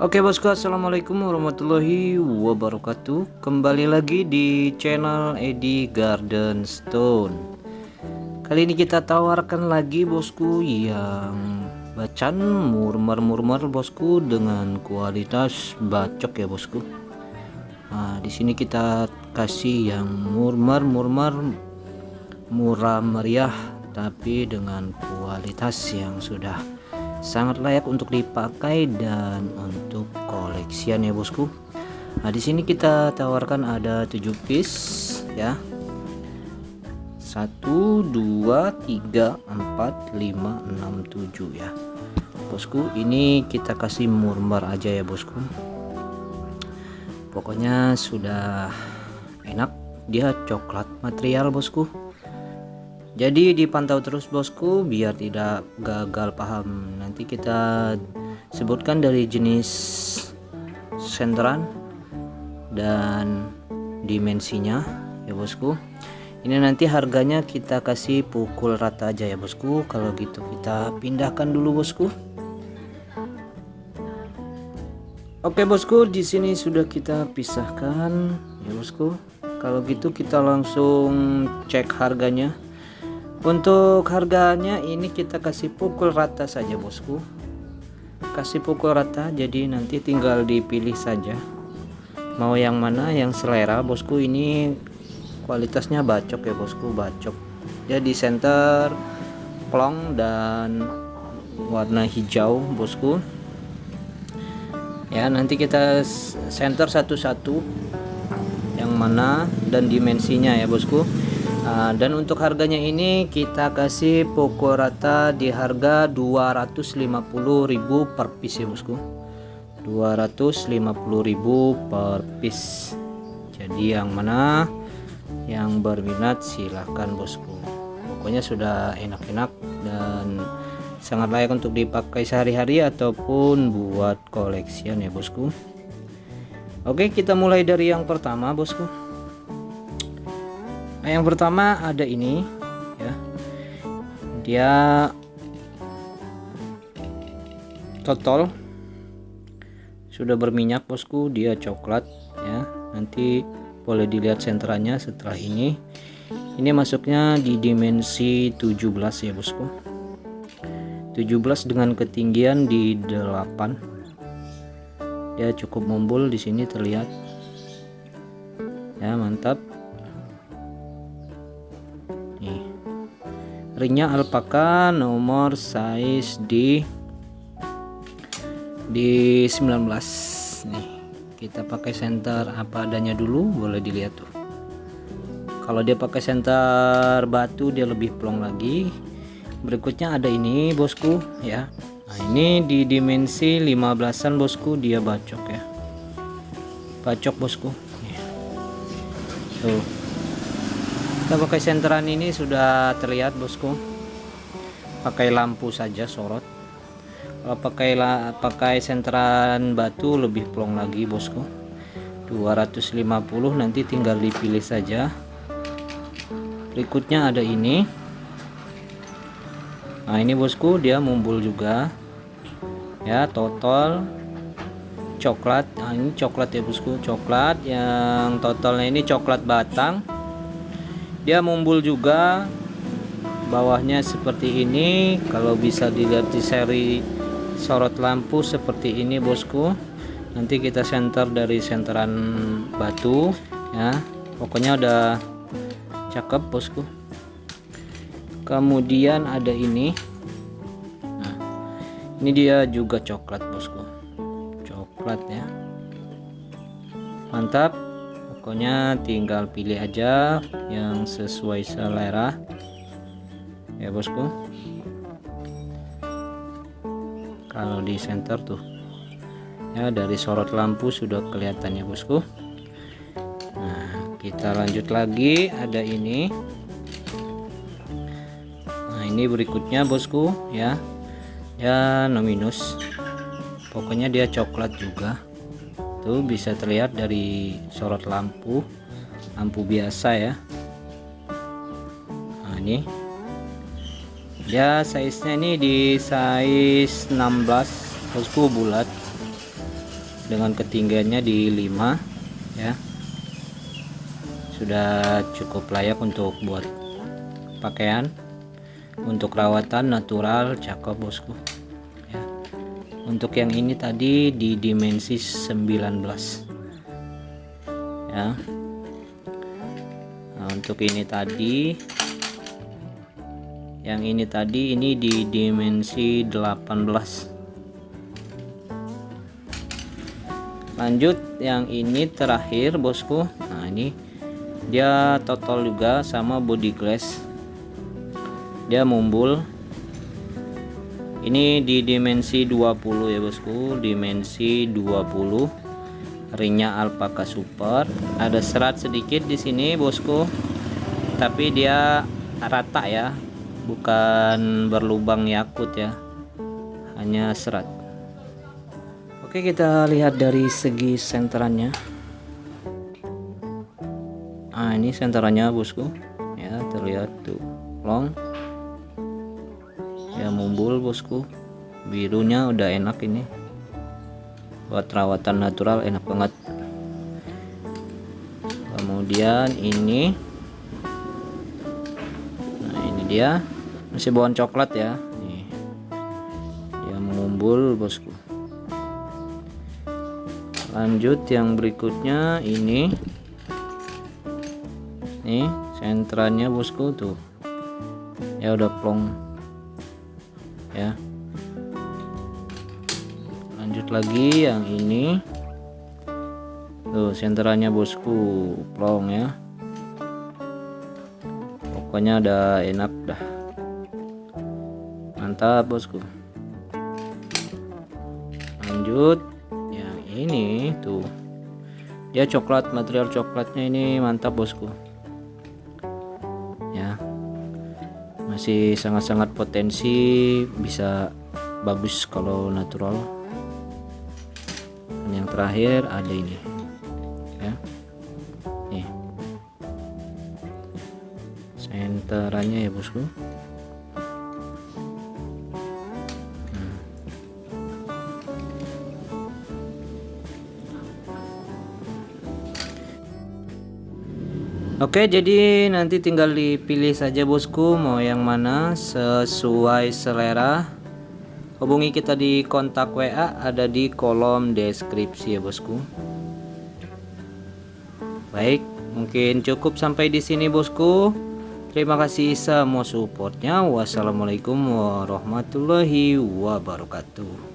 Oke bosku, assalamualaikum warahmatullahi wabarakatuh. Kembali lagi di channel Edi Garden Stone. Kali ini kita tawarkan lagi bosku yang bacan murmer bosku dengan kualitas bacok ya bosku. Nah, di sini kita kasih yang murmer murah meriah tapi dengan kualitas yang sudah sangat layak untuk dipakai dan untuk koleksian ya bosku. Nah, di sini kita tawarkan ada 7 piece ya. 1 2 3 4 5 6 7 ya. Bosku, ini kita kasih murmer aja ya bosku. Pokoknya sudah enak, dia coklat material bosku. Jadi dipantau terus bosku biar tidak gagal paham. Nanti kita sebutkan dari jenis senteran dan dimensinya ya bosku. Ini nanti harganya kita kasih pukul rata aja ya bosku. Kalau gitu kita pindahkan dulu bosku. Oke bosku, di sini sudah kita pisahkan ya bosku. Kalau gitu kita langsung cek harganya. Untuk harganya ini kita kasih pukul rata saja bosku. Kasih pukul rata, jadi nanti tinggal dipilih saja mau yang mana yang selera bosku. Ini kualitasnya bacok ya bosku, bacok. Jadi center plong dan warna hijau bosku. Ya, nanti kita center satu-satu yang mana dan dimensinya ya bosku. Dan untuk harganya ini kita kasih pukul rata di harga 250.000 per piece ya bosku. 250.000 per piece. Jadi yang mana yang berminat silahkan bosku. Pokoknya sudah enak-enak dan sangat layak untuk dipakai sehari-hari ataupun buat koleksian ya bosku. Oke, kita mulai dari yang pertama bosku. Nah, yang pertama ada ini ya, dia total sudah berminyak bosku, dia coklat ya. Nanti boleh dilihat senterannya setelah ini. Ini masuknya di dimensi 17 ya bosku, 17 dengan ketinggian di 8. Dia cukup mumbul di sini terlihat ya, mantap. Ringnya alpaka, nomor size di 19 nih. Kita pakai senter apa adanya dulu, boleh dilihat tuh. Kalau dia pakai senter batu dia lebih plong lagi. Berikutnya ada ini bosku ya. Nah, ini di dimensi 15-an bosku, dia bacok ya. Bacok bosku. Tuh. Kita pakai senteran ini sudah terlihat bosku, pakai lampu saja sorot. Kalau pakai senteran batu lebih plong lagi bosku. 250, nanti tinggal dipilih saja. Berikutnya ada ini. Nah, ini bosku dia mumbul juga ya, total coklat. Nah, ini coklat ya bosku, coklat. Yang totalnya ini coklat batang. Dia mumbul juga, bawahnya seperti ini. Kalau bisa dilihat di seri sorot lampu seperti ini bosku. Nanti kita senter dari senteran batu ya. Pokoknya udah cakep bosku. Kemudian ada ini. Nah, ini dia juga coklat bosku, coklat ya, mantap. Pokoknya tinggal pilih aja yang sesuai selera ya bosku. Kalau di center tuh ya, dari sorot lampu sudah kelihatan ya bosku. Nah, kita lanjut lagi, ada ini. Nah, ini berikutnya bosku ya, ya nominus. Pokoknya dia coklat juga. Tuh bisa terlihat dari sorot lampu biasa ya. Nah, ini dia size nya ini di size 16 bosku, bulat. dengan ketinggiannya di 5 ya. Sudah cukup layak untuk buat pakaian, untuk rawatan natural, cakep bosku ya. Untuk yang ini tadi di dimensi 19 ya. Nah, untuk ini tadi, yang ini tadi ini di dimensi 18. Lanjut yang ini terakhir bosku. Nah, ini dia total juga sama body glass, dia mumbul. Ini di dimensi 20 ya bosku, dimensi 20, ringnya alpaka super. Ada serat sedikit di sini bosku, tapi dia rata ya, bukan berlubang yakut ya, hanya serat. Oke, kita lihat dari segi senterannya. Nah, ini senterannya bosku ya, terlihat tuh long ya, mumbul bosku. Birunya udah enak, ini buat rawatan natural enak banget. Kemudian ini, nah ini dia masih bawaan coklat ya, nih dia mumbul bosku. Lanjut yang berikutnya ini, nih senterannya bosku tuh ya, udah plong ya. Lanjut lagi yang ini tuh, senterannya bosku plong ya, pokoknya udah enak dah, mantap bosku. Lanjut yang ini tuh, dia coklat, material coklatnya ini mantap bosku ya, masih sangat-sangat potensi, bisa bagus kalau natural. Dan yang terakhir ada ini ya, nih senterannya ya bosku. Oke, jadi nanti tinggal dipilih saja bosku mau yang mana sesuai selera. Hubungi kita di kontak WA, ada di kolom deskripsi ya bosku. Baik, mungkin cukup sampai di sini bosku. Terima kasih semua supportnya. Wassalamualaikum warahmatullahi wabarakatuh.